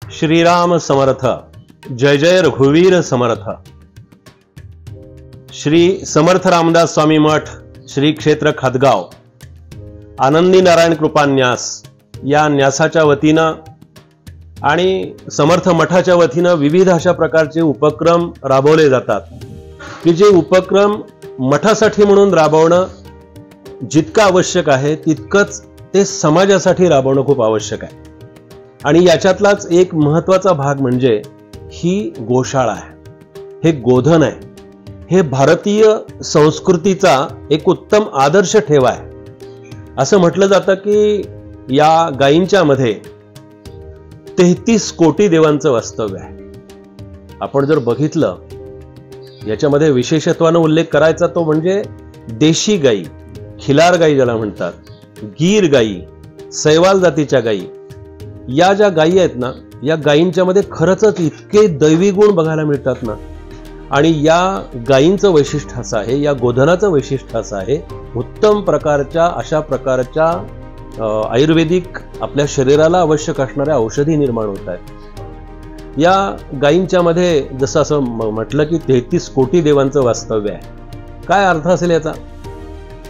श्रीराम समर्थ. जय जय रघुवीर समर्थ. श्री समर्थ रामदास स्वामी मठ, श्री क्षेत्र खदगाव, आनंदी नारायण कृपा न्यास या न्यासाच्या वतीनं आणि समर्थ मठाच्या वतीनं विविध अशा प्रकारचे उपक्रम राबवले जातात की जे उपक्रम मठासाठी म्हणून राबवणं जितकं आवश्यक आहे तितकंच ते समाजासाठी राबवणं खूप आवश्यक आहे. आणि याच्यातलाच एक महत्त्वाचा भाग म्हणजे ही गोशाळा आहे, हे गोधन आहे, हे भारतीय संस्कृतीचा एक उत्तम आदर्श ठेवा आहे. असं म्हटलं जातं की या गायींच्या मध्ये 33 कोटी देवांचं वास्तव्य आहे. आपण जर बघितलं याच्यामध्ये विशेषत्वानं उल्लेख करायचा तो म्हणजे देशी गायी, खिलार गायी ज्याला म्हणतात, गीर गायी, सैवाल जातीच्या गायी, या ज्या गायी आहेत ना, या गायींच्या मध्ये खरंच इतके दैवी गुण बघायला मिळतात ना. आणि या गायींचं वैशिष्ट्य असं आहे, या गोधनाचं वैशिष्ट्य असं आहे, उत्तम प्रकारच्या अशा प्रकारच्या आयुर्वेदिक आपल्या शरीराला आवश्यक असणाऱ्या औषधी निर्माण होत आहेत. या गायींच्या मध्ये जसं असं म्हटलं की 33 कोटी देवांचं वास्तव्य आहे. काय अर्थ असेल याचा?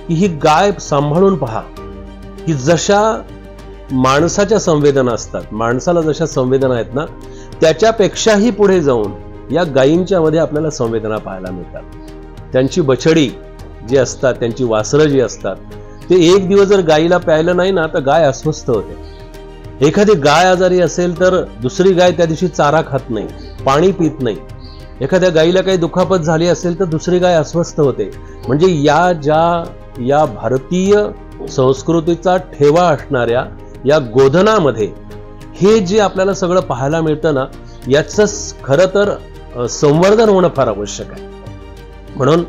की ही गाय सांभाळून पहा की जशा माणसाच्या संवेदना असतात, माणसाला जशा संवेदना आहेत ना, त्याच्यापेक्षाही पुढे जाऊन या गायींच्या मध्ये आपल्याला संवेदना पाहायला मिळतात. त्यांची बछडी जी असतात, त्यांची वासरं जी असतात, ते एक दिवस जर गायीला प्यायलं नाही ना तर गाय अस्वस्थ होते. एखादी गाय आजारी असेल तर दुसरी गाय त्या दिवशी चारा खात नाही, पाणी पित नाही. एखाद्या गायीला काही दुखापत झाली असेल तर दुसरी गाय अस्वस्थ होते. म्हणजे या भारतीय संस्कृतीचा ठेवा असणाऱ्या या गोधनामध्ये हे जे आपल्याला सगळं पाहायला मिळतं ना, याचं खरं तर संवर्धन होणं फार आवश्यक आहे. म्हणून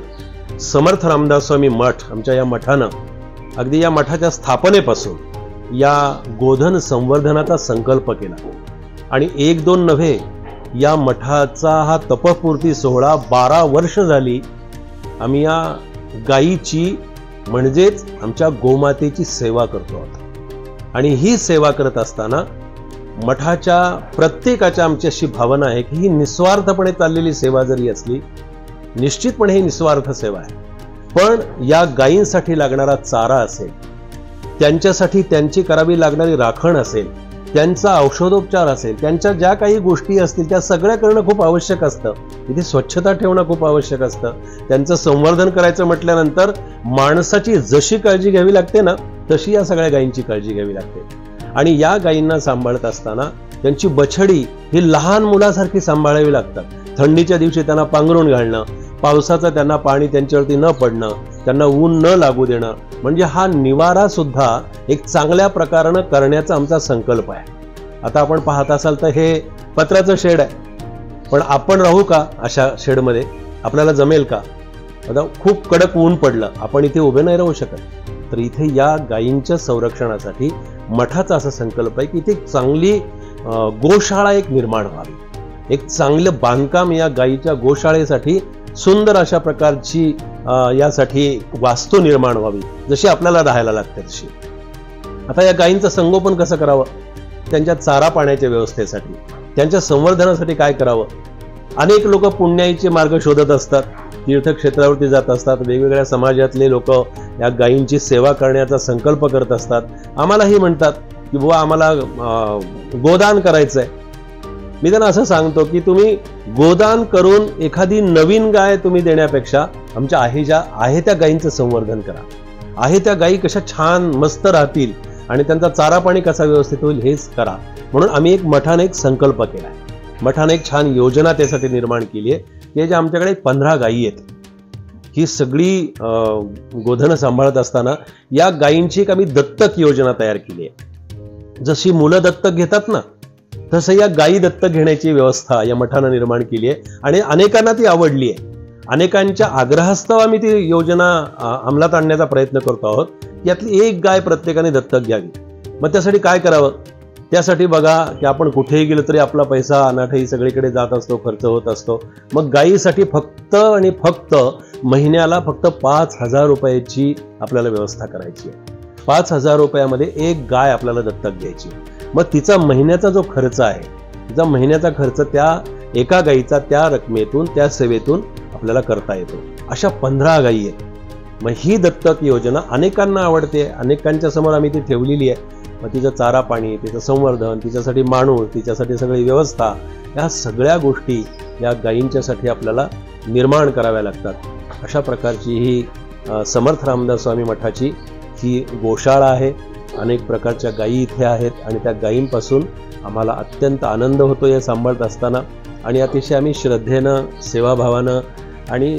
समर्थ रामदास स्वामी मठ, आमच्या या मठानं अगदी या मठाच्या स्थापनेपासून या गोधन संवर्धनाचा संकल्प केला. आणि 1-2 नव्हे, या मठाचा हा तपपूर्ती सोहळा 12 वर्ष झाली आम्ही या गायीची म्हणजेच आमच्या गोमातेची सेवा करतो आहोत. आणि ही सेवा करत असताना मठाच्या प्रत्येकाच्या आमची अशी भावना आहे की ही निस्वार्थपणे चाललेली सेवा जरी असली, निश्चितपणे ही निस्वार्थ सेवा आहे, पण या गायींसाठी लागणारा चारा असेल, त्यांच्यासाठी त्यांची करावी लागणारी राखण असेल, त्यांचा औषधोपचार असेल, त्यांच्या ज्या काही गोष्टी असतील त्या सगळ्या करणं खूप आवश्यक असतं. इथे स्वच्छता ठेवणं खूप आवश्यक असतं. त्यांचं संवर्धन करायचं म्हटल्यानंतर माणसाची जशी काळजी घ्यावी लागते ना, तशी या सगळ्या गायींची काळजी घ्यावी लागते. आणि या गायींना सांभाळत असताना त्यांची बछडी ही लहान मुलासारखी सांभाळावी लागतात. थंडीच्या दिवशी त्यांना पांघरून घालणं, पावसाचं त्यांना पाणी त्यांच्यावरती न पडणं, त्यांना ऊन न लागू देणं, म्हणजे हा निवारा सुद्धा एक चांगल्या प्रकारानं करण्याचा आमचा संकल्प आहे. आता आपण पाहत असाल तर हे पत्राचं शेड आहे, पण आपण राहू का अशा शेडमध्ये? आपल्याला जमेल का? आता खूप कडक ऊन पडलं, आपण इथे उभे नाही राहू शकत. तर इथे या गायींच्या संरक्षणासाठी मठाचा असा संकल्प आहे की इथे चांगली गोशाळा एक निर्माण व्हावी, एक चांगलं बांधकाम या गायीच्या गोशाळेसाठी, सुंदर अशा प्रकारची यासाठी वास्तू निर्माण व्हावी, जशी आपल्याला राहायला लागते तशी. आता या गायींचं संगोपन कसं करावं? त्यांच्या चारा पाण्याच्या व्यवस्थेसाठी, त्यांच्या संवर्धनासाठी काय करावं? अनेक लोक पुण्याईचे मार्ग शोधत असतात, तीर्थक्षेत्रावरती जात असतात, वेगवेगळ्या समाजातले लोक या गायींची सेवा करण्याचा संकल्प करत असतात. आम्हालाही म्हणतात की बुवा आम्हाला गोदान करायचंय. मी त्यांना असं सांगतो की तुम्ही गोदान करून एखादी नवीन गाय तुम्ही देण्यापेक्षा आमच्या आहे त्या गायींचं संवर्धन करा. आहे त्या गायी कशा छान मस्त राहतील आणि त्यांचा चारा पाणी कसा व्यवस्थित होईल हेच करा. म्हणून आम्ही मठाने एक संकल्प केला आहे. मठाने एक छान योजना त्यासाठी निर्माण केली आहे की जे आमच्याकडे 15 गायी आहेत. ही सगळी गोधनं सांभाळत असताना या गायींची एक आम्ही दत्तक योजना तयार केली आहे. जशी मुलं दत्तक घेतात ना, तसं या गायी दत्तक घेण्याची व्यवस्था या मठानं निर्माण केली आहे. आणि अनेकांना ती आवडली आहे. अनेकांच्या आग्रहास्तव आम्ही ती योजना अंमलात आणण्याचा प्रयत्न करतो आहोत. यातली एक गाय प्रत्येकाने दत्तक घ्यावी. मग त्यासाठी काय करावं? त्यासाठी बघा की आपण कुठेही गेलो तरी आपला पैसा अनाठही सगळीकडे जात असतो, खर्च होत असतो. मग गायीसाठी फक्त आणि फक्त महिन्याला फक्त 5,000 रुपयाची आपल्याला व्यवस्था करायची आहे. 5,000 रुपयामध्ये एक गाय आपल्याला दत्तक घ्यायची. मग तिचा महिन्याचा जो खर्च आहे तिचा महिन्याचा खर्च त्या एका गायीचा त्या रकमेतून त्या सेवेतून आपल्याला करता येतो. अशा 15 गायी आहेत. मग ही दत्तक योजना अनेकांना आवडते, अनेकांच्या समोर आम्ही ती ठेवलेली आहे. मग तिचं चारा पाणी, तिचं संवर्धन, तिच्यासाठी माणूस, तिच्यासाठी सगळी व्यवस्था, या सगळ्या गोष्टी या गायींच्यासाठी आपल्याला निर्माण कराव्या लागतात. अशा प्रकारची ही समर्थ रामदास स्वामी मठाची ही गोशाळा आहे. अनेक प्रकारच्या गायी इथे आहेत आणि त्या गायींपासून आम्हाला अत्यंत आनंद होतो हे सांभाळत असताना. आणि अतिशय आम्ही श्रद्धेनं, सेवाभावानं आणि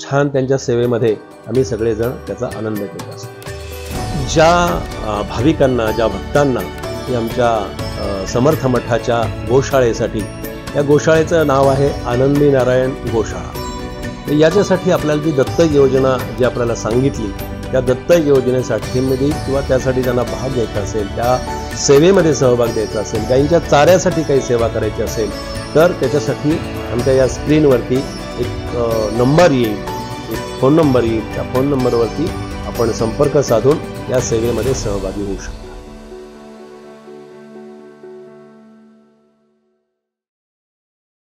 छान त्यांच्या सेवेमध्ये आम्ही सगळेजण त्याचा आनंद घेत असतो. ज्या भाविकांना, ज्या भक्तांना आमच्या समर्थ मठाच्या गोशाळेसाठी, या गोशाळेचं नाव आहे आनंदी नारायण गोशाळा. याच्यासाठी आपल्याला जी दत्तक योजना जी आपल्याला सांगितली, त्या दत्तक योजनेसाठी किंवा त्यासाठी त्यांना भाग घ्यायचा असेल, त्या सेवेमध्ये सहभाग द्यायचा असेल, गायींच्या चाऱ्यासाठी काही सेवा करायची असेल, तर त्याच्यासाठी आमच्या या स्क्रीनवरती एक नंबर येईल, एक फोन नंबर येईल. त्या फोन नंबरवरती आपण संपर्क साधून या सेवेमध्ये सहभागी होऊ शकतो.